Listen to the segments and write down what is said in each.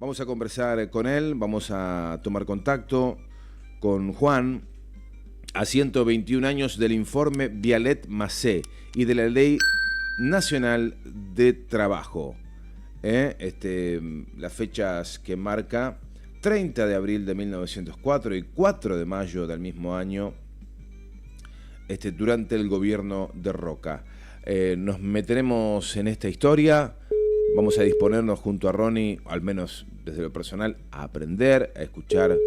Vamos a conversar con él, vamos a tomar contacto con Juan a 121 años del informe Vialet-Macé y de la Ley Nacional de Trabajo. Las fechas que marca 30 de abril de 1904 y 4 de mayo del mismo año, durante el gobierno de Roca. Nos meteremos en esta historia, vamos a disponernos junto a Ronnie, al menos desde lo personal, a aprender, a escuchar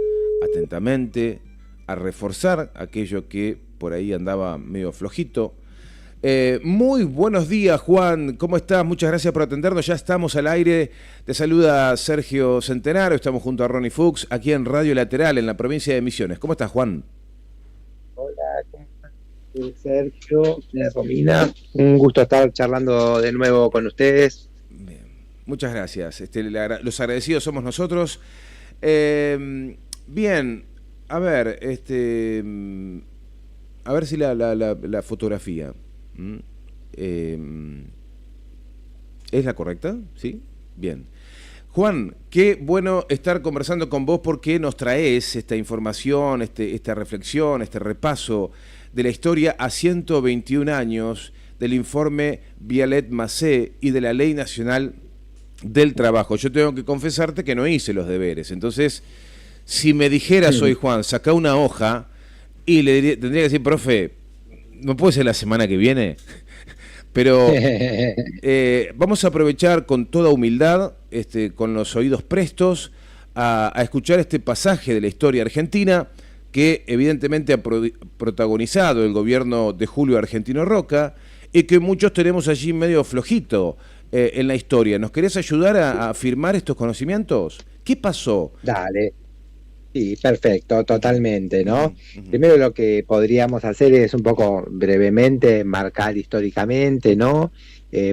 atentamente, a reforzar aquello que por ahí andaba medio flojito. Muy buenos días, Juan, ¿cómo estás? Muchas gracias por atendernos, ya estamos al aire. Te saluda Sergio Centenaro, estamos junto a Ronnie Fuchs, aquí en Radio Lateral, en la provincia de Misiones. ¿Cómo estás, Juan? Hola, ¿cómo estás? Sergio, Romina, un gusto estar charlando de nuevo con ustedes. Bien, muchas gracias. Los agradecidos somos nosotros. Bien, a ver, si la fotografía ¿es la correcta? ¿Sí? Bien. Juan, qué bueno estar conversando con vos porque nos traes esta información, esta reflexión, este repaso de la historia a 121 años del informe Vialet-Macé y de la Ley Nacional del Trabajo. Yo tengo que confesarte que no hice los deberes, entonces, si me dijeras hoy, Juan, saca una hoja y tendría que decir, profe, ¿no puede ser la semana que viene? Pero vamos a aprovechar con toda humildad, con los oídos prestos, a escuchar este pasaje de la historia argentina que evidentemente ha protagonizado el gobierno de Julio Argentino Roca y que muchos tenemos allí medio flojito en la historia. ¿Nos querés ayudar a afirmar estos conocimientos? ¿Qué pasó? Dale. Sí, perfecto, totalmente, ¿no? Primero lo que podríamos hacer es un poco brevemente marcar históricamente, ¿no?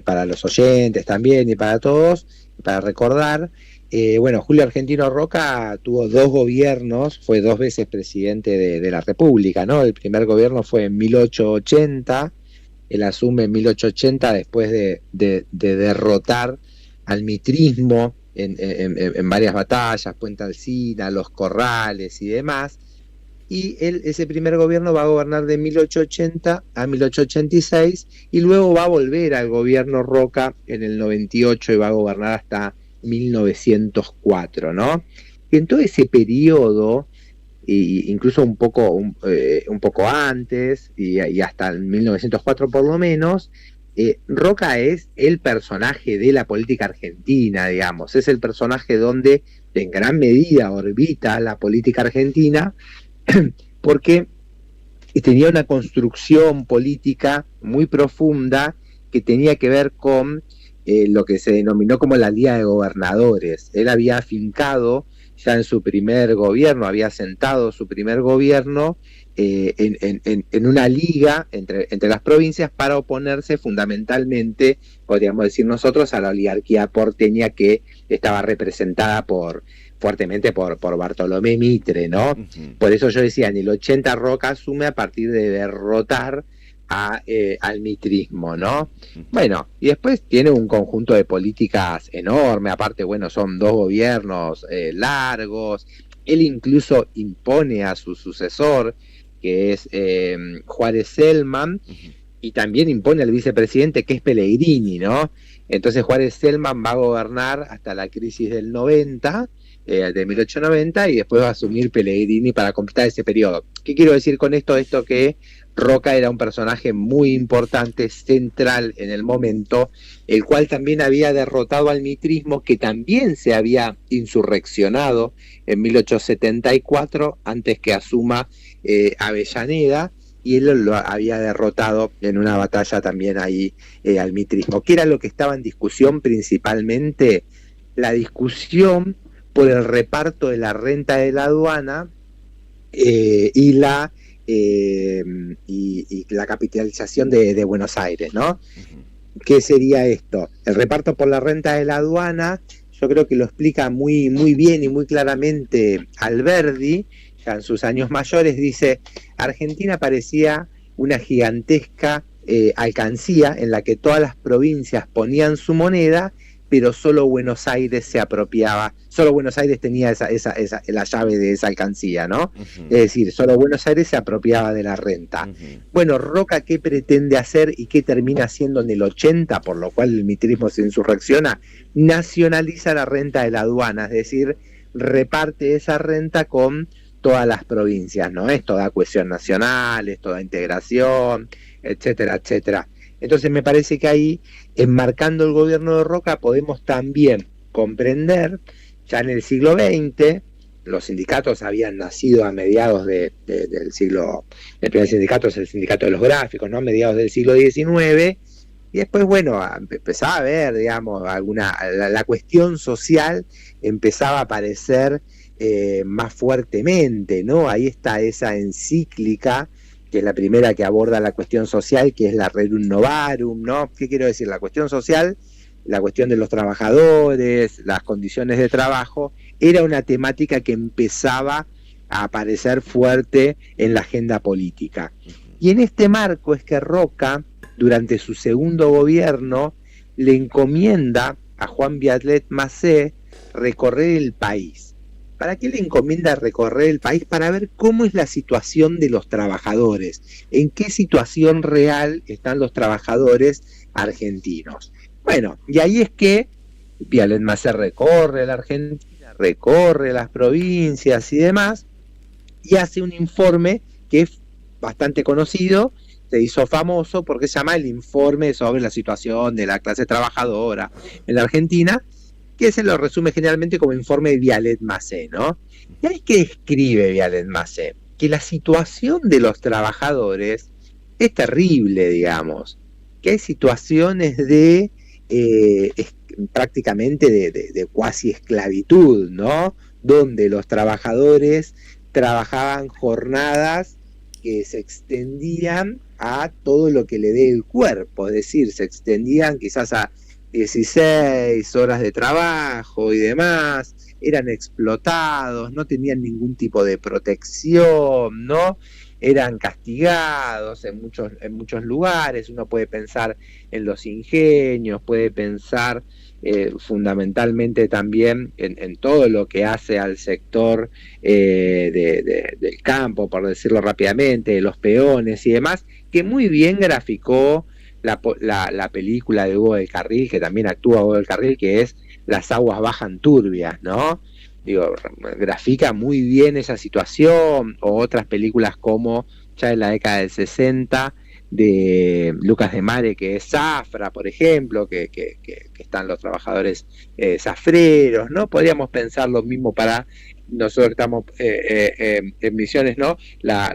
Para los oyentes también y para todos, para recordar. Julio Argentino Roca tuvo dos gobiernos, fue dos veces presidente de la República, ¿no? El primer gobierno fue en 1880, él asume en 1880 después de derrotar al mitrismo en varias batallas, Puente Alsina, Los Corrales y demás, y él, ese primer gobierno va a gobernar de 1880 a 1886 y luego va a volver al gobierno Roca en el 98 y va a gobernar hasta 1904, ¿no? Y en todo ese periodo, incluso un poco antes y hasta el 1904 por lo menos, Roca es el personaje de la política argentina, digamos, es el personaje donde en gran medida orbita la política argentina porque tenía una construcción política muy profunda que tenía que ver con lo que se denominó como la Liga de Gobernadores. Él había afincado ya en su primer gobierno, había sentado su primer gobierno en una liga entre las provincias para oponerse fundamentalmente, podríamos decir nosotros, a la oligarquía porteña que estaba representada fuertemente por Bartolomé Mitre, ¿no? Por eso yo decía, en el 80 Roca asume a partir de derrotar al mitrismo, ¿no? Bueno, y después tiene un conjunto de políticas enorme, aparte, son dos gobiernos largos, él incluso impone a su sucesor, que es Juárez Celman, y también impone al vicepresidente, que es Pellegrini, ¿no? Entonces Juárez Celman va a gobernar hasta la crisis del 90, de 1890, y después va a asumir Pellegrini para completar ese periodo. ¿Qué quiero decir con esto? Esto que Roca era un personaje muy importante, central en el momento, el cual también había derrotado al mitrismo, que también se había insurreccionado en 1874, antes que asuma Avellaneda, y él lo había derrotado en una batalla también ahí al mitrismo. ¿Qué era lo que estaba en discusión principalmente? La discusión por el reparto de la renta de la aduana y la capitalización de Buenos Aires, ¿no? ¿Qué sería esto? El reparto por la renta de la aduana, yo creo que lo explica muy, muy bien y muy claramente Alberdi, ya en sus años mayores. Dice: Argentina parecía una gigantesca alcancía en la que todas las provincias ponían su moneda, pero solo Buenos Aires se apropiaba, solo Buenos Aires tenía la llave de esa alcancía, ¿no? Ujú. Es decir, solo Buenos Aires se apropiaba de la renta. Ujú. Bueno, Roca, ¿qué pretende hacer y qué termina haciendo en el 80, por lo cual el mitrismo se insurrecciona? Nacionaliza la renta de la aduana, es decir, reparte esa renta con todas las provincias, ¿no? Es toda cohesión nacional, es toda integración, etcétera, etcétera. Entonces me parece que ahí, enmarcando el gobierno de Roca, podemos también comprender, ya en el siglo XX, los sindicatos habían nacido a mediados del siglo, el primer sindicato es el sindicato de los gráficos, ¿no? A mediados del siglo XIX, y después, bueno, empezaba a ver, digamos, la cuestión social empezaba a aparecer más fuertemente, ¿no? Ahí está esa encíclica, que es la primera que aborda la cuestión social, que es la Rerum Novarum, ¿no? ¿Qué quiero decir? La cuestión social, la cuestión de los trabajadores, las condiciones de trabajo, era una temática que empezaba a aparecer fuerte en la agenda política. Y en este marco es que Roca, durante su segundo gobierno, le encomienda a Juan Vialet Macé recorrer el país. ¿Para qué le encomienda recorrer el país? Para ver cómo es la situación de los trabajadores, en qué situación real están los trabajadores argentinos. Bueno, y ahí es que Vialet Macé recorre la Argentina, recorre las provincias y demás, y hace un informe que es bastante conocido, se hizo famoso porque se llama el informe sobre la situación de la clase trabajadora en la Argentina, que se lo resume generalmente como informe de Vialet Macé, ¿no? Y ahí que escribe Vialet Macé, que la situación de los trabajadores es terrible, digamos, que hay situaciones de prácticamente de cuasi esclavitud, ¿no? Donde los trabajadores trabajaban jornadas que se extendían a todo lo que le dé el cuerpo, es decir, se extendían quizás a 16 horas de trabajo y demás, eran explotados, no tenían ningún tipo de protección, ¿no? Eran castigados en muchos lugares. Uno puede pensar en los ingenios, puede pensar fundamentalmente también en todo lo que hace al sector del campo, por decirlo rápidamente, los peones y demás, que muy bien graficó la película de Hugo del Carril, que también actúa Hugo del Carril, que es Las aguas bajan turbias, ¿no? Digo, grafica muy bien esa situación, o otras películas como ya en la década del 60 de Lucas de Mare, que es Zafra, por ejemplo, que están los trabajadores zafreros, ¿no? Podríamos pensar lo mismo para nosotros que estamos en Misiones, ¿no? Los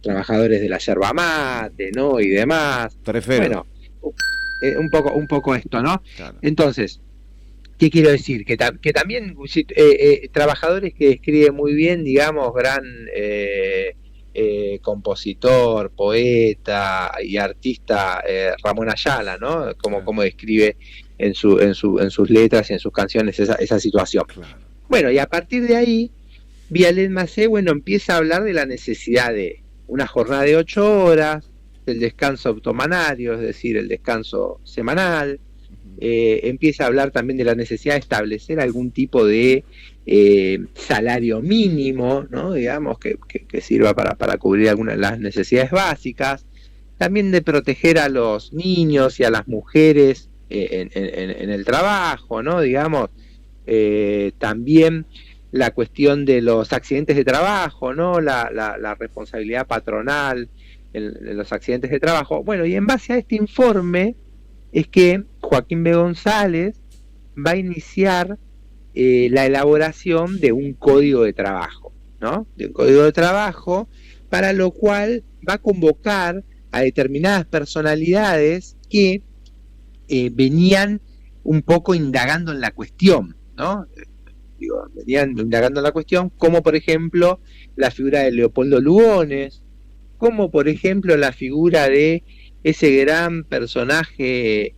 trabajadores de la yerba mate, ¿no? Y demás. Prefiero. Bueno, un poco esto, ¿no? Claro. Entonces, ¿qué quiero decir? Que también trabajadores que escriben muy bien, digamos, gran compositor, poeta y artista Ramón Ayala, ¿no? Como describe en sus letras y en sus canciones esa situación. Claro. Bueno, y a partir de ahí, Vialet Macé, bueno, empieza a hablar de la necesidad de una jornada de 8 horas, del descanso automanario, es decir, el descanso semanal. Empieza a hablar también de la necesidad de establecer algún tipo de salario mínimo, ¿no? Digamos, que sirva para cubrir algunas de las necesidades básicas. También de proteger a los niños y a las mujeres en el trabajo, ¿no? Digamos, también la cuestión de los accidentes de trabajo, ¿no? La responsabilidad patronal en los accidentes de trabajo. Bueno, y en base a este informe es que Joaquín B. González va a iniciar la elaboración de un código de trabajo, ¿no? De un código de trabajo, para lo cual va a convocar a determinadas personalidades que venían un poco indagando en la cuestión, ¿no? Venían indagando en la cuestión, como por ejemplo la figura de Leopoldo Lugones, como por ejemplo la figura de ese gran personaje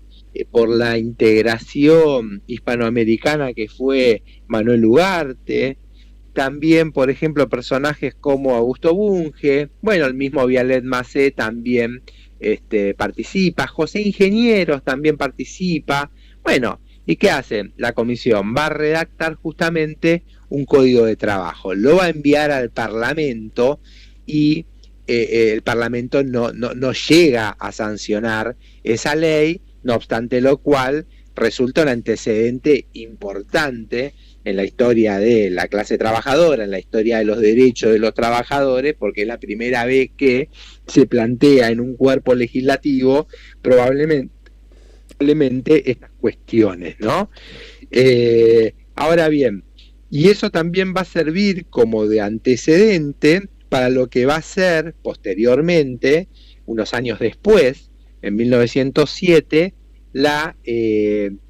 por la integración hispanoamericana que fue Manuel Ugarte. También, por ejemplo, personajes como Augusto Bunge, bueno, el mismo Vialet Macé también participa, José Ingenieros también participa, Bueno, ¿y qué hace la comisión? Va a redactar justamente un código de trabajo, lo va a enviar al Parlamento y el Parlamento no llega a sancionar esa ley, no obstante lo cual resulta un antecedente importante en la historia de la clase trabajadora, en la historia de los derechos de los trabajadores, porque es la primera vez que se plantea en un cuerpo legislativo probablemente estas cuestiones, ¿no? Ahora bien, y eso también va a servir como de antecedente para lo que va a ser posteriormente, unos años después, en 1907, la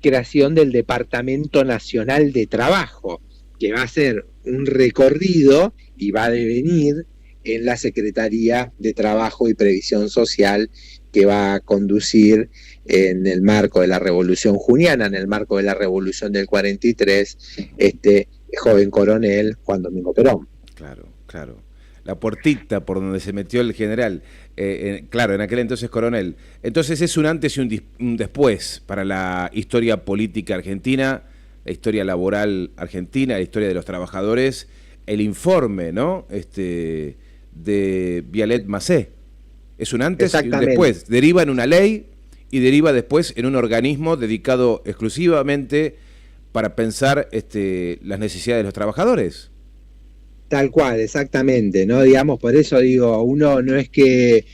creación del Departamento Nacional de Trabajo, que va a ser un recorrido y va a devenir en la Secretaría de Trabajo y Previsión Social, que va a conducir en el marco de la Revolución Juniana, en el marco de la Revolución del 43, este joven coronel Juan Domingo Perón. Claro, claro. La puertita por donde se metió el general, claro, en aquel entonces coronel. Entonces es un antes y un después para la historia política argentina, la historia laboral argentina, la historia de los trabajadores, el informe, ¿no? De Vialet Macé. Es un antes y un después. Deriva en una ley y deriva después en un organismo dedicado exclusivamente para pensar las necesidades de los trabajadores. Tal cual, exactamente, ¿no? Digamos, por eso digo, uno no es que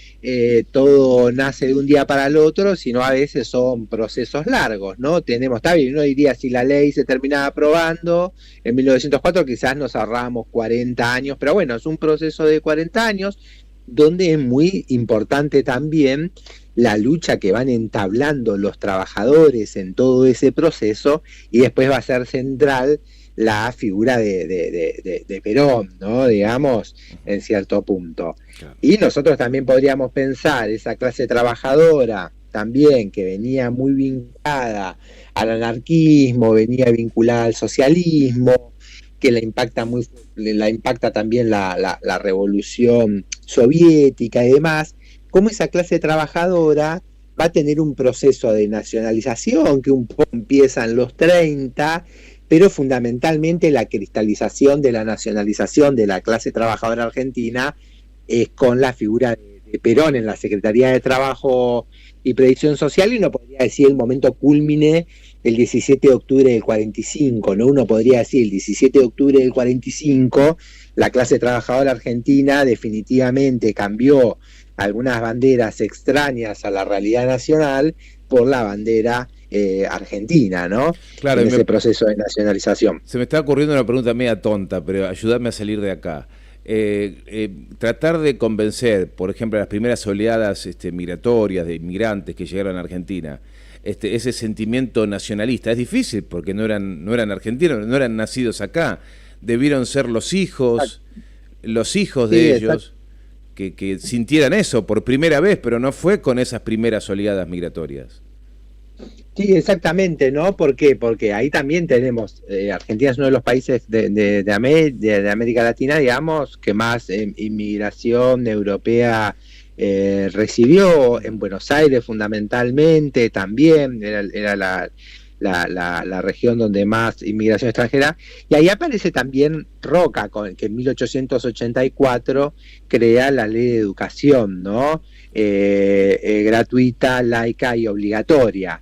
todo nace de un día para el otro, sino a veces son procesos largos, ¿no? Está bien, uno diría, si la ley se terminaba aprobando en 1904, quizás nos ahorramos 40 años, pero bueno, es un proceso de 40 años, donde es muy importante también la lucha que van entablando los trabajadores en todo ese proceso, y después va a ser central la figura de Perón, ¿no? Digamos, en cierto punto. Claro. Y nosotros también podríamos pensar esa clase trabajadora también que venía muy vinculada al anarquismo, venía vinculada al socialismo, que la impacta también la revolución soviética y demás, cómo esa clase trabajadora va a tener un proceso de nacionalización que un poco empieza en los 30, pero fundamentalmente la cristalización de la nacionalización de la clase trabajadora argentina es con la figura de Perón en la Secretaría de Trabajo y Previsión Social, y uno podría decir el momento cúlmine el 17 de octubre del 45, ¿no? Uno podría decir el 17 de octubre del 45, la clase trabajadora argentina definitivamente cambió algunas banderas extrañas a la realidad nacional por la bandera argentina, ¿no? Claro, en ese proceso de nacionalización. Se me está ocurriendo una pregunta media tonta, pero ayúdame a salir de acá. Tratar de convencer, por ejemplo, a las primeras oleadas migratorias de inmigrantes que llegaron a Argentina, ese sentimiento nacionalista, es difícil porque no eran argentinos, no eran nacidos acá, debieron ser los hijos de ellos que sintieran eso por primera vez, pero no fue con esas primeras oleadas migratorias. Sí, exactamente, ¿no? ¿Por qué? Porque ahí también tenemos, Argentina es uno de los países de América Latina, digamos, que más inmigración europea recibió, en Buenos Aires fundamentalmente, también, era la región donde más inmigración extranjera, y ahí aparece también Roca, que en 1884 crea la ley de educación, ¿no? Gratuita, laica y obligatoria.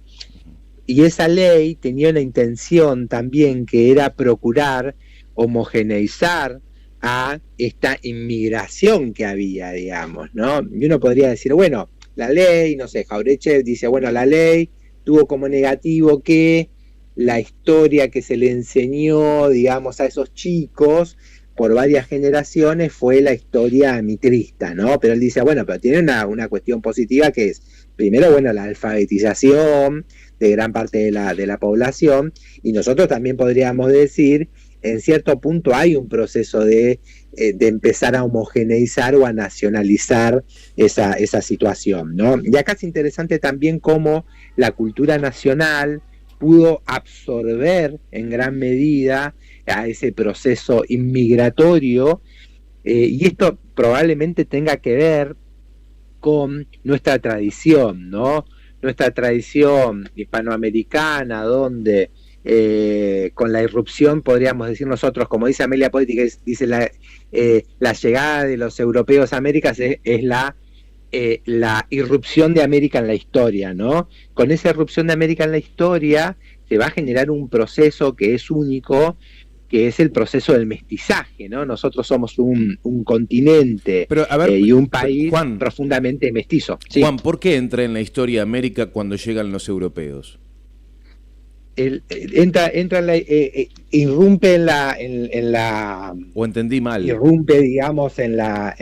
Y esa ley tenía una intención también que era procurar homogeneizar a esta inmigración que había, digamos, ¿no? Y uno podría decir, bueno, la ley, no sé, Jauretche dice, bueno, la ley tuvo como negativo que la historia que se le enseñó, digamos, a esos chicos por varias generaciones fue la historia mitrista, ¿no? Pero él dice, bueno, pero tiene una cuestión positiva que es, primero, bueno, la alfabetización de gran parte de la población, y nosotros también podríamos decir, en cierto punto hay un proceso de empezar a homogeneizar o a nacionalizar esa situación, ¿no? Y acá es interesante también cómo la cultura nacional pudo absorber en gran medida a ese proceso inmigratorio, y esto probablemente tenga que ver con nuestra tradición, ¿no? nuestra tradición hispanoamericana, donde con la irrupción, podríamos decir nosotros, como dice Amelia Poetti, que dice la llegada de los europeos a América es la irrupción de América en la historia, ¿no? Con esa irrupción de América en la historia se va a generar un proceso que es único, que es el proceso del mestizaje, ¿no? Nosotros somos un continente Pero, a ver, y un país Juan, profundamente mestizo. ¿Sí? Juan, ¿por qué entra en la historia América cuando llegan los europeos? Irrumpe en la ¿O entendí mal? Irrumpe, digamos, en la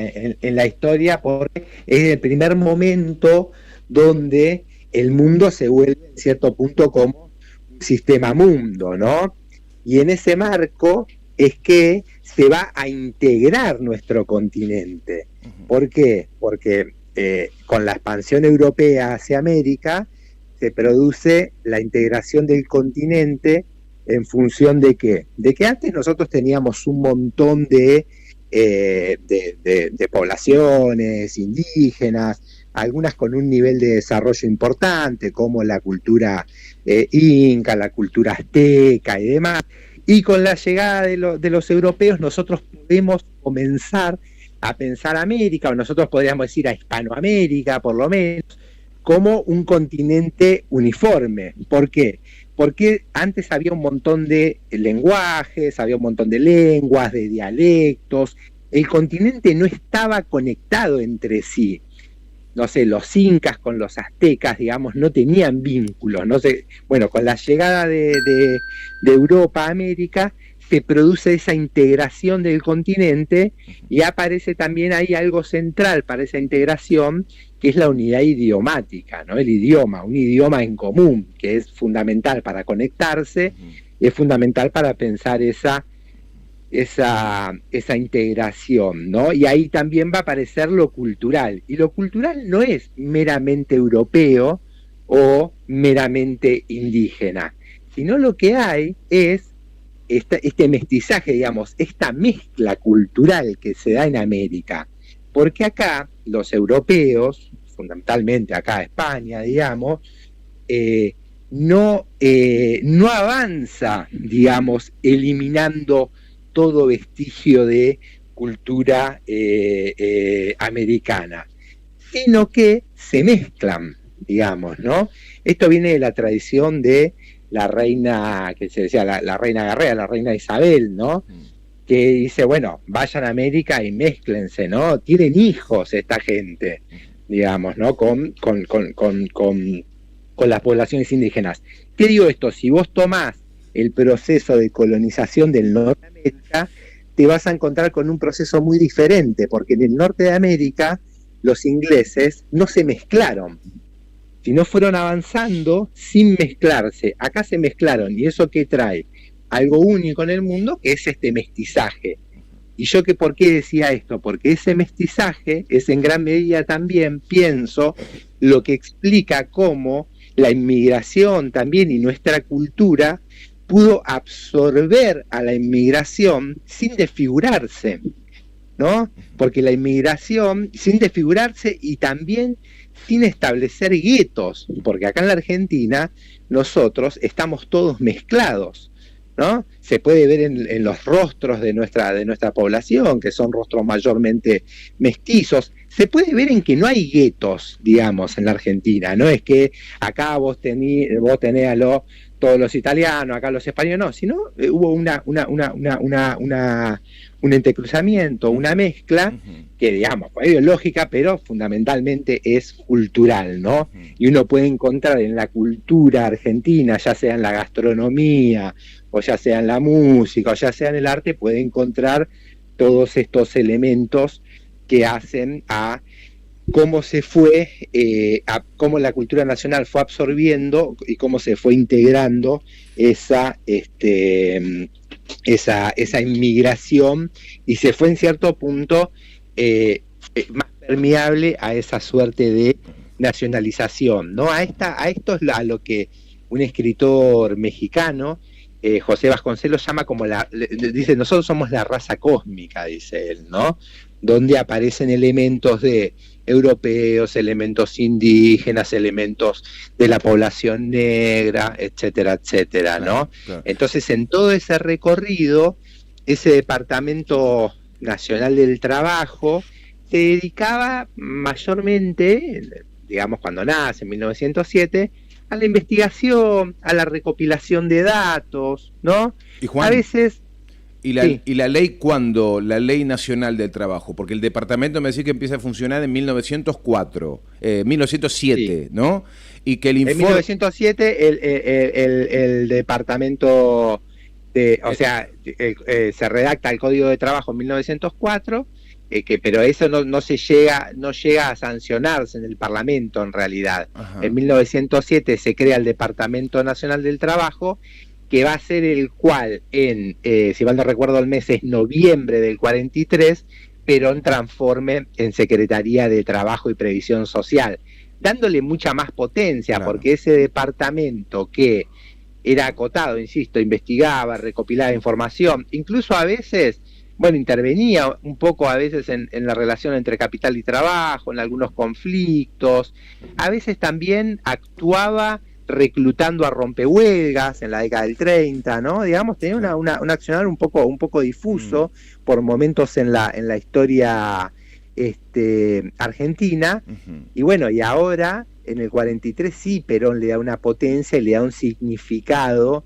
historia, porque es el primer momento donde el mundo se vuelve en cierto punto como un sistema mundo, ¿no? Y en ese marco es que se va a integrar nuestro continente. ¿Por qué? Porque con la expansión europea hacia América se produce la integración del continente en función de qué? De que antes nosotros teníamos un montón de poblaciones indígenas, algunas con un nivel de desarrollo importante, como la cultura inca, la cultura azteca y demás. Y con la llegada de los europeos nosotros podemos comenzar a pensar América, o nosotros podríamos decir a Hispanoamérica, por lo menos, como un continente uniforme. ¿Por qué? Porque antes había un montón de lenguajes, había un montón de lenguas, de dialectos. El continente no estaba conectado entre sí. No sé, los incas con los aztecas, digamos, no tenían vínculos. No sé, bueno, con la llegada de Europa a América se produce esa integración del continente y aparece también ahí algo central para esa integración, que es la unidad idiomática, ¿no? El idioma, un idioma en común, que es fundamental para conectarse, es fundamental para pensar esa integración, ¿no? Y ahí también va a aparecer lo cultural. Y lo cultural no es meramente europeo o meramente indígena, sino lo que hay es este mestizaje, digamos, esta mezcla cultural que se da en América. Porque acá los europeos, fundamentalmente acá España, digamos, no avanza, digamos, eliminando todo vestigio de cultura americana, sino que se mezclan, digamos, ¿no? Esto viene de la tradición de la reina, que se decía la reina guerrera, la reina Isabel, ¿no? Que dice, bueno, vayan a América y mézclense, ¿no? Tienen hijos esta gente, digamos, ¿no? Con las poblaciones indígenas. ¿Qué digo esto? Si vos tomás el proceso de colonización del norte de América, te vas a encontrar con un proceso muy diferente, porque en el norte de América los ingleses no se mezclaron, sino fueron avanzando sin mezclarse. Acá se mezclaron, ¿y eso qué trae? Algo único en el mundo, que es este mestizaje. ¿Y yo por qué decía esto? Porque ese mestizaje es en gran medida también, pienso, lo que explica cómo la inmigración también y nuestra cultura pudo absorber a la inmigración sin desfigurarse, ¿no? Porque la inmigración, sin desfigurarse y también sin establecer guetos, porque acá en la Argentina nosotros estamos todos mezclados, ¿no? Se puede ver en los rostros de nuestra población, que son rostros mayormente mestizos. Se puede ver en que no hay guetos, digamos, en la Argentina. No es que acá vos tenés a todos los italianos, acá los españoles, no, sino hubo un entrecruzamiento, una mezcla que, digamos, fue ideológica, pero fundamentalmente es cultural, ¿no? Y uno puede encontrar en la cultura argentina, ya sea en la gastronomía, o ya sea en la música, o ya sea en el arte, puede encontrar todos estos elementos que hacen a cómo se fue, a cómo la cultura nacional fue absorbiendo y cómo se fue integrando esa inmigración, y se fue en cierto punto más permeable a esa suerte de nacionalización, ¿no? A esto es a lo que un escritor mexicano, José Vasconcelos, llama como dice, nosotros somos la raza cósmica, dice él, ¿no? donde aparecen elementos de europeos, elementos indígenas, elementos de la población negra, etcétera, etcétera, ¿no? Claro, claro. Entonces, en todo ese recorrido, ese Departamento Nacional del Trabajo se dedicaba mayormente, digamos cuando nace, en 1907, a la investigación, a la recopilación de datos, ¿no? Y Juan, a veces... Sí. ¿Y la ley cuándo? La Ley Nacional del Trabajo, porque el departamento me decía que empieza a funcionar en 1904, 1907, sí. ¿no? Y que el informe... En 1907 el departamento, o sea, se redacta el Código de Trabajo en 1904, pero eso no llega a sancionarse en el Parlamento en realidad. Ajá. En 1907 se crea el Departamento Nacional del Trabajo, que va a ser el cual si mal no recuerdo el mes es noviembre del 43, Perón transforme en Secretaría de Trabajo y Previsión Social, dándole mucha más potencia, claro. Porque ese departamento que era acotado, insisto, investigaba, recopilaba información, incluso a veces, bueno, intervenía un poco a veces en la relación entre capital y trabajo, en algunos conflictos, a veces también actuaba reclutando a rompehuelgas en la década del 30, ¿no? Digamos, tenía un accionar un poco difuso por momentos en la historia argentina, y bueno, y ahora en el 43 sí Perón le da una potencia y le da un significado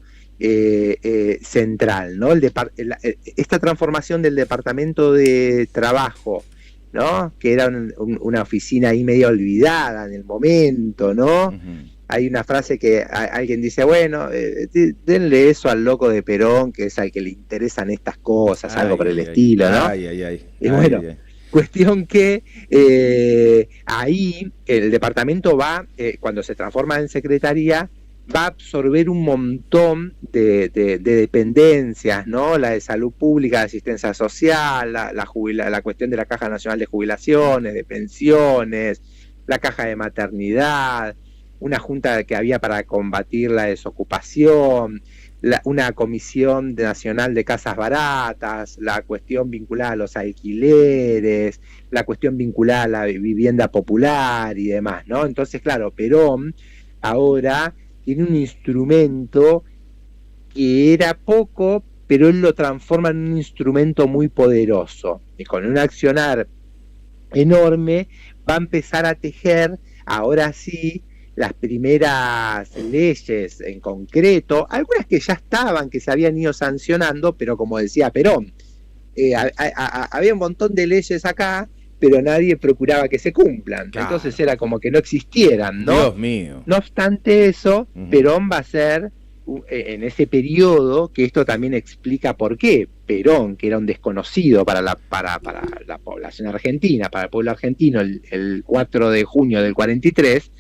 central, ¿no? Esta transformación del Departamento de Trabajo, ¿no? Que era una oficina ahí medio olvidada en el momento, ¿no? Hay una frase que alguien dice, bueno, denle eso al loco de Perón, que es al que le interesan estas cosas, algo por el estilo, ¿no? Y bueno, cuestión que ahí el departamento va, cuando se transforma en secretaría, va a absorber un montón de dependencias, ¿no? La de salud pública, de asistencia social, la cuestión de la Caja Nacional de Jubilaciones, de pensiones, la caja de maternidad, una junta que había para combatir la desocupación, una comisión nacional de casas baratas, la cuestión vinculada a los alquileres, la cuestión vinculada a la vivienda popular y demás, ¿no? Entonces, claro, Perón ahora tiene un instrumento que era poco, pero él lo transforma en un instrumento muy poderoso, y con un accionar enorme va a empezar a tejer, ahora sí, las primeras leyes en concreto, algunas que ya estaban, que se habían ido sancionando, pero como decía Perón, había un montón de leyes acá, pero nadie procuraba que se cumplan, claro. Entonces era como que no existieran, ¿no? Dios mío. No obstante eso, Perón va a ser, en ese periodo, que esto también explica por qué Perón, que era un desconocido para la población argentina, para el pueblo argentino, el 4 de junio del 43,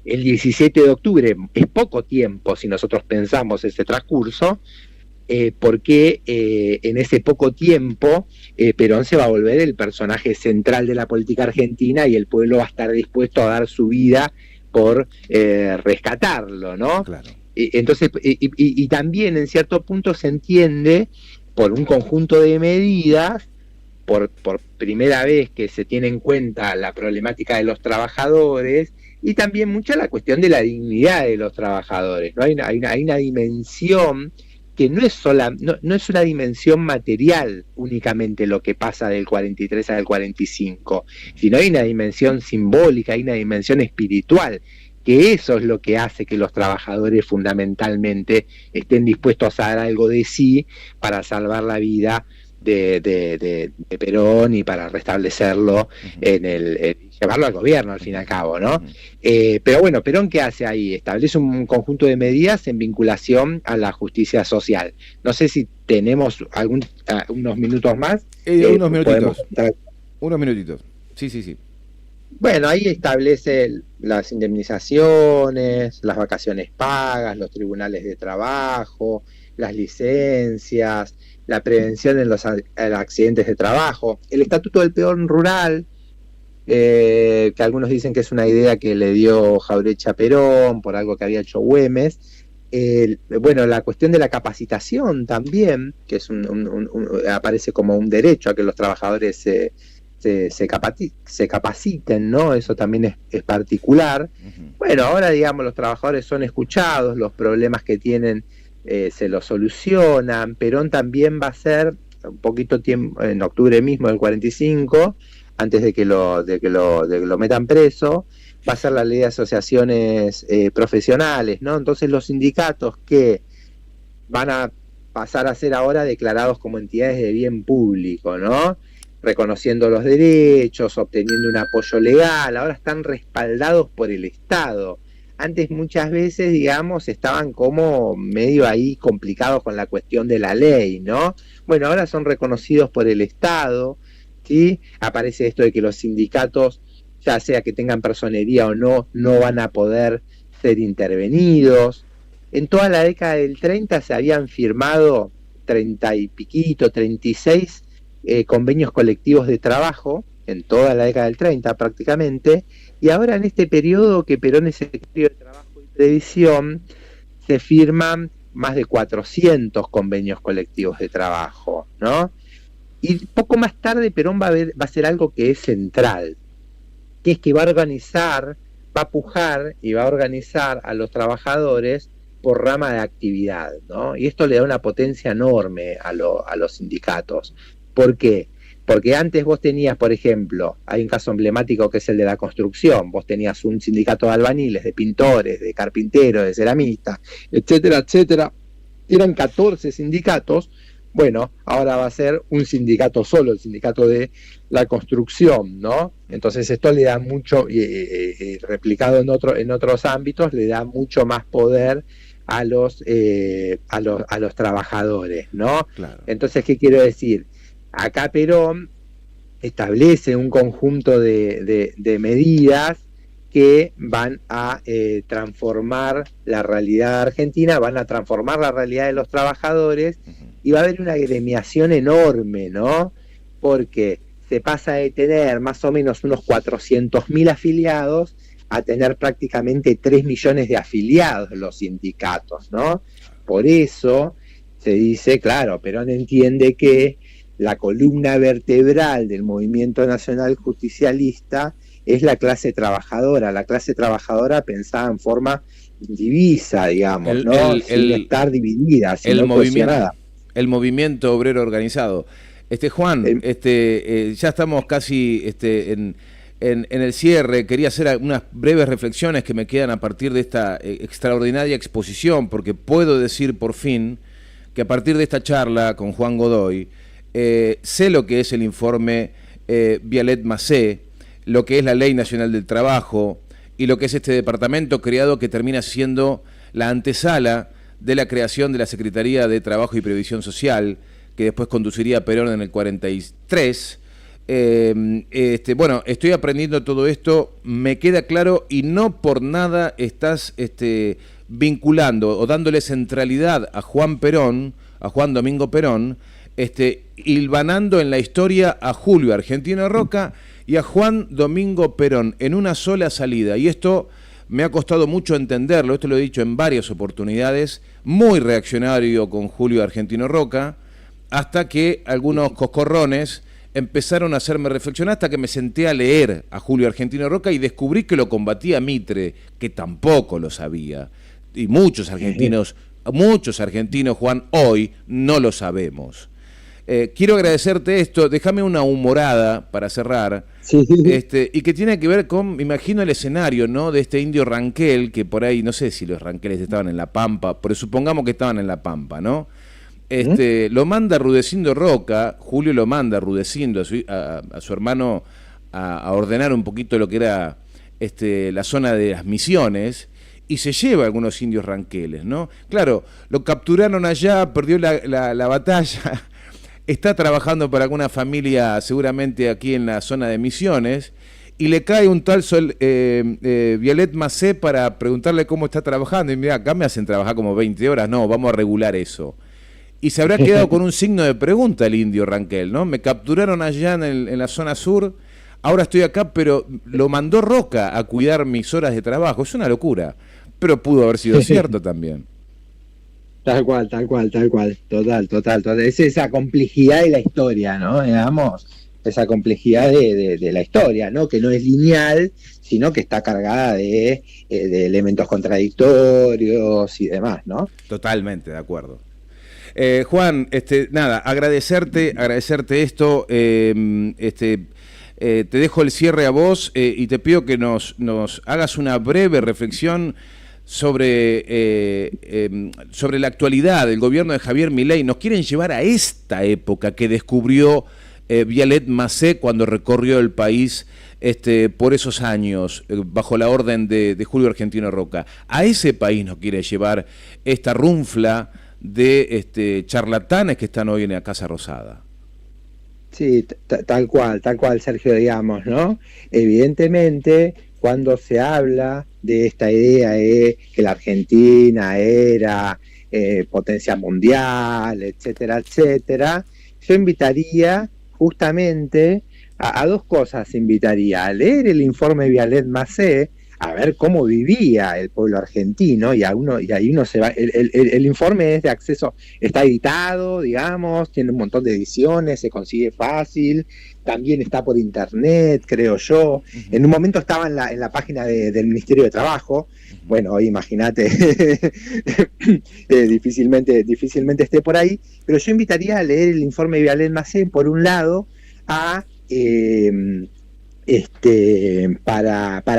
el 17 de octubre, es poco tiempo si nosotros pensamos ese transcurso, porque en ese poco tiempo Perón se va a volver el personaje central de la política argentina y el pueblo va a estar dispuesto a dar su vida por rescatarlo, ¿no? Claro. Entonces, y también en cierto punto se entiende por un conjunto de medidas, por primera vez que se tiene en cuenta la problemática de los trabajadores, y también mucha la cuestión de la dignidad de los trabajadores, ¿no? Hay una dimensión que no es una dimensión material únicamente lo que pasa del 43 al 45, sino hay una dimensión simbólica, hay una dimensión espiritual, que eso es lo que hace que los trabajadores fundamentalmente estén dispuestos a dar algo de sí para salvar la vida de Perón y para restablecerlo llevarlo al gobierno al fin y al cabo, ¿no? Pero bueno, Perón, ¿qué hace ahí? Establece un conjunto de medidas en vinculación a la justicia social. No sé si tenemos unos minutos más. Unos minutitos. Unos minutitos. Sí. Bueno, ahí establece las indemnizaciones, las vacaciones pagas, los tribunales de trabajo, las licencias, la prevención en los accidentes de trabajo, el estatuto del peón rural, que algunos dicen que es una idea que le dio Jauretche a Perón por algo que había hecho Güemes. Bueno, la cuestión de la capacitación también, que es aparece como un derecho a que los trabajadores se capaciten, ¿no? Eso también es particular. Bueno, ahora, digamos, los trabajadores son escuchados, los problemas que tienen se los solucionan. Perón también va a ser, un poquito tiempo, en octubre mismo del 45, antes de que lo metan preso, va a ser la ley de asociaciones profesionales, ¿no? Entonces los sindicatos que van a pasar a ser ahora declarados como entidades de bien público, ¿no? Reconociendo los derechos, obteniendo un apoyo legal, ahora están respaldados por el Estado. Antes muchas veces, digamos, estaban como medio ahí complicados con la cuestión de la ley, ¿no? Bueno, ahora son reconocidos por el Estado, ¿sí? Aparece esto de que los sindicatos, ya sea que tengan personería o no, no van a poder ser intervenidos. En toda la década del 30 se habían firmado 30 y piquito, 36 convenios colectivos de trabajo, en toda la década del 30 prácticamente, y ahora en este periodo que Perón es secretario de Trabajo y Previsión, se firman más de 400 convenios colectivos de trabajo, ¿no? Y poco más tarde Perón va a hacer algo que es central, que es que va a organizar, va a pujar y va a organizar a los trabajadores por rama de actividad, ¿no? Y esto le da una potencia enorme a los sindicatos. ¿Por qué? Porque antes vos tenías, por ejemplo, hay un caso emblemático que es el de la construcción, vos tenías un sindicato de albañiles, de pintores, de carpinteros, de ceramistas, etcétera, etcétera. Eran 14 sindicatos. Bueno, ahora va a ser un sindicato solo, el sindicato de la construcción, ¿no? Entonces esto le da mucho, replicado en otros ámbitos, le da mucho más poder a los trabajadores, ¿no? Claro. Entonces, ¿qué quiero decir? Acá Perón establece un conjunto de medidas que van a transformar la realidad argentina, van a transformar la realidad de los trabajadores, y va a haber una gremiación enorme, ¿no? Porque se pasa de tener más o menos unos 400.000 afiliados a tener prácticamente 3 millones de afiliados los sindicatos, ¿no? Por eso se dice, claro, Perón entiende que la columna vertebral del movimiento nacional justicialista es la clase trabajadora pensada en forma indivisa, digamos, ¿no? Sin estar dividida, sino cohesionada. El movimiento obrero organizado. Juan, ya estamos casi en el cierre. Quería hacer unas breves reflexiones que me quedan a partir de esta extraordinaria exposición, porque puedo decir por fin que a partir de esta charla con Juan Godoy, sé lo que es el informe Vialet-Macé, lo que es la Ley Nacional del Trabajo y lo que es este departamento creado que termina siendo la antesala de la creación de la Secretaría de Trabajo y Previsión Social, que después conduciría Perón en el 43. Bueno, estoy aprendiendo todo esto, me queda claro, y no por nada estás vinculando o dándole centralidad a Juan Perón, a Juan Domingo Perón, hilvanando en la historia a Julio Argentino Roca y a Juan Domingo Perón en una sola salida. Y esto me ha costado mucho entenderlo, esto lo he dicho en varias oportunidades, muy reaccionario con Julio Argentino Roca, hasta que algunos coscorrones empezaron a hacerme reflexionar, hasta que me senté a leer a Julio Argentino Roca y descubrí que lo combatía Mitre, que tampoco lo sabía. Y muchos argentinos, Juan, hoy no lo sabemos. Quiero agradecerte esto, déjame una humorada para cerrar, sí. Y que tiene que ver con, me imagino, el escenario, ¿no?, de este indio Ranquel, que por ahí, no sé si los Ranqueles estaban en La Pampa, pero supongamos que estaban en La Pampa, ¿no? Lo manda Rudecindo Roca, Julio lo manda Rudecindo a su hermano a ordenar un poquito lo que era la zona de las Misiones, y se lleva a algunos indios Ranqueles, ¿no? Claro, lo capturaron allá, perdió la batalla, está trabajando para alguna familia seguramente aquí en la zona de Misiones, y le cae un tal Vialet-Macé para preguntarle cómo está trabajando, y mira, acá me hacen trabajar como 20 horas, no, vamos a regular eso. Y se habrá quedado con un signo de pregunta el indio Ranquel, ¿no? Me capturaron allá en la zona sur, ahora estoy acá, pero lo mandó Roca a cuidar mis horas de trabajo. Es una locura, pero pudo haber sido cierto también. Tal cual, total. Es esa complejidad de la historia, ¿no? Digamos, esa complejidad de la historia, ¿no? Que no es lineal, sino que está cargada de elementos contradictorios y demás, ¿no? Totalmente, de acuerdo. Juan, nada, agradecerte esto, te dejo el cierre a vos y te pido que nos hagas una breve reflexión sobre la actualidad del gobierno de Javier Milei. Nos quieren llevar a esta época que descubrió Vialet Macé cuando recorrió el país por esos años, bajo la orden de Julio Argentino Roca. A ese país nos quiere llevar esta runfla de charlatanes que están hoy en la Casa Rosada. Sí, tal cual, Sergio, digamos, ¿no? Evidentemente, cuando se habla de esta idea de que la Argentina era potencia mundial, etcétera, etcétera, yo invitaría justamente a dos cosas, invitaría a leer el informe Vialet Macé, a ver cómo vivía el pueblo argentino, y ahí uno se va, el informe es de acceso, está editado, digamos, tiene un montón de ediciones, se consigue fácil, también está por internet, creo yo. En un momento estaba en la página del Ministerio de Trabajo. Bueno, hoy imagínate, difícilmente esté por ahí, pero yo invitaría a leer el informe de Vialet Macé, por un lado, para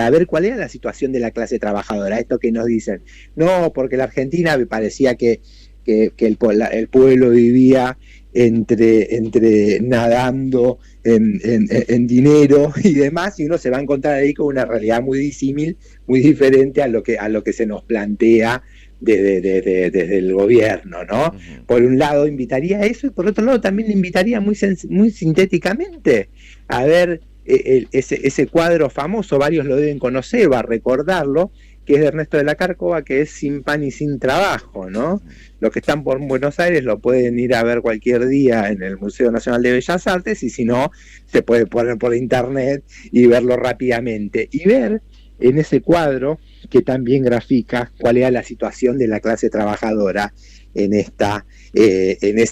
ver cuál era la situación de la clase trabajadora. Esto que nos dicen, no, porque la Argentina me parecía que el pueblo vivía entre nadando en dinero y demás, y uno se va a encontrar ahí con una realidad muy disímil, muy diferente a lo que se nos plantea desde el gobierno, ¿no? Uh-huh. Por un lado invitaría a eso, y por otro lado también le invitaría muy sintéticamente a ver ese cuadro famoso, varios lo deben conocer, va a recordarlo, que es de Ernesto de la Cárcova, que es Sin pan y sin trabajo, ¿no? Los que están por Buenos Aires lo pueden ir a ver cualquier día en el Museo Nacional de Bellas Artes, y si no, se puede poner por internet y verlo rápidamente. Y ver en ese cuadro, que también grafica cuál era la situación de la clase trabajadora en esa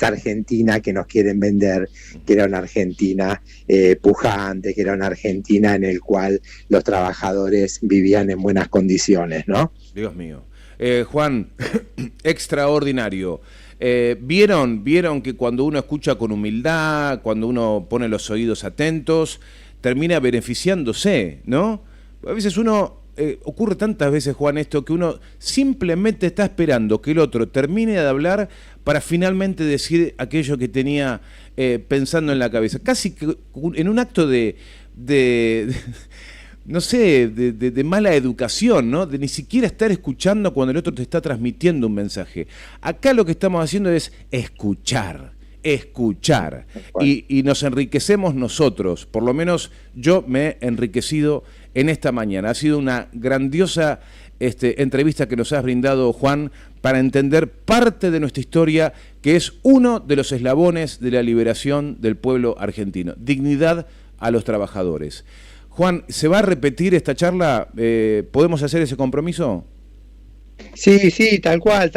Argentina que nos quieren vender, que era una Argentina pujante, que era una Argentina en el cual los trabajadores vivían en buenas condiciones, ¿no? Dios mío. Juan, extraordinario. ¿Vieron que cuando uno escucha con humildad, cuando uno pone los oídos atentos, termina beneficiándose, ¿no? A veces ocurre tantas veces, Juan, esto, que uno simplemente está esperando que el otro termine de hablar para finalmente decir aquello que tenía pensando en la cabeza. Casi que en un acto de no sé, de mala educación, ¿no? De ni siquiera estar escuchando cuando el otro te está transmitiendo un mensaje. Acá lo que estamos haciendo es escuchar. Y nos enriquecemos nosotros. Por lo menos yo me he enriquecido en esta mañana. Ha sido una grandiosa entrevista que nos has brindado, Juan, para entender parte de nuestra historia, que es uno de los eslabones de la liberación del pueblo argentino. Dignidad a los trabajadores. Juan, ¿se va a repetir esta charla? ¿Podemos hacer ese compromiso? Sí, tal cual.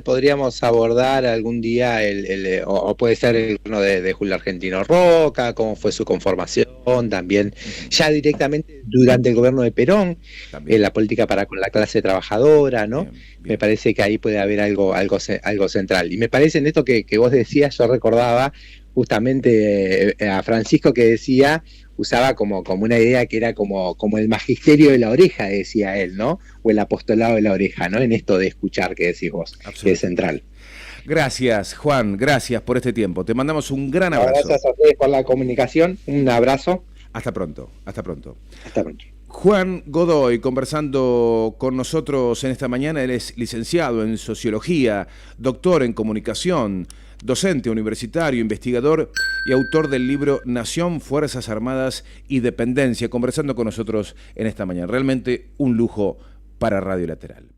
Podríamos abordar algún día o puede ser el turno de Julio Argentino Roca, cómo fue su conformación, también ya directamente durante el gobierno de Perón, la política para con la clase trabajadora, ¿no? Bien. Me parece que ahí puede haber algo central. Y me parece en esto que vos decías, yo recordaba justamente a Francisco, que usaba como una idea que era como el magisterio de la oreja, decía él, ¿no? O el apostolado de la oreja, ¿no? En esto de escuchar que decís vos, que es central. Gracias, Juan, gracias por este tiempo. Te mandamos un gran abrazo. Gracias a ustedes por la comunicación, un abrazo. Hasta pronto. Hasta pronto. Juan Godoy conversando con nosotros en esta mañana. Él es licenciado en Sociología, doctor en Comunicación, docente universitario, investigador y autor del libro Nación, Fuerzas Armadas y Dependencia, conversando con nosotros en esta mañana. Realmente un lujo para Radio Lateral.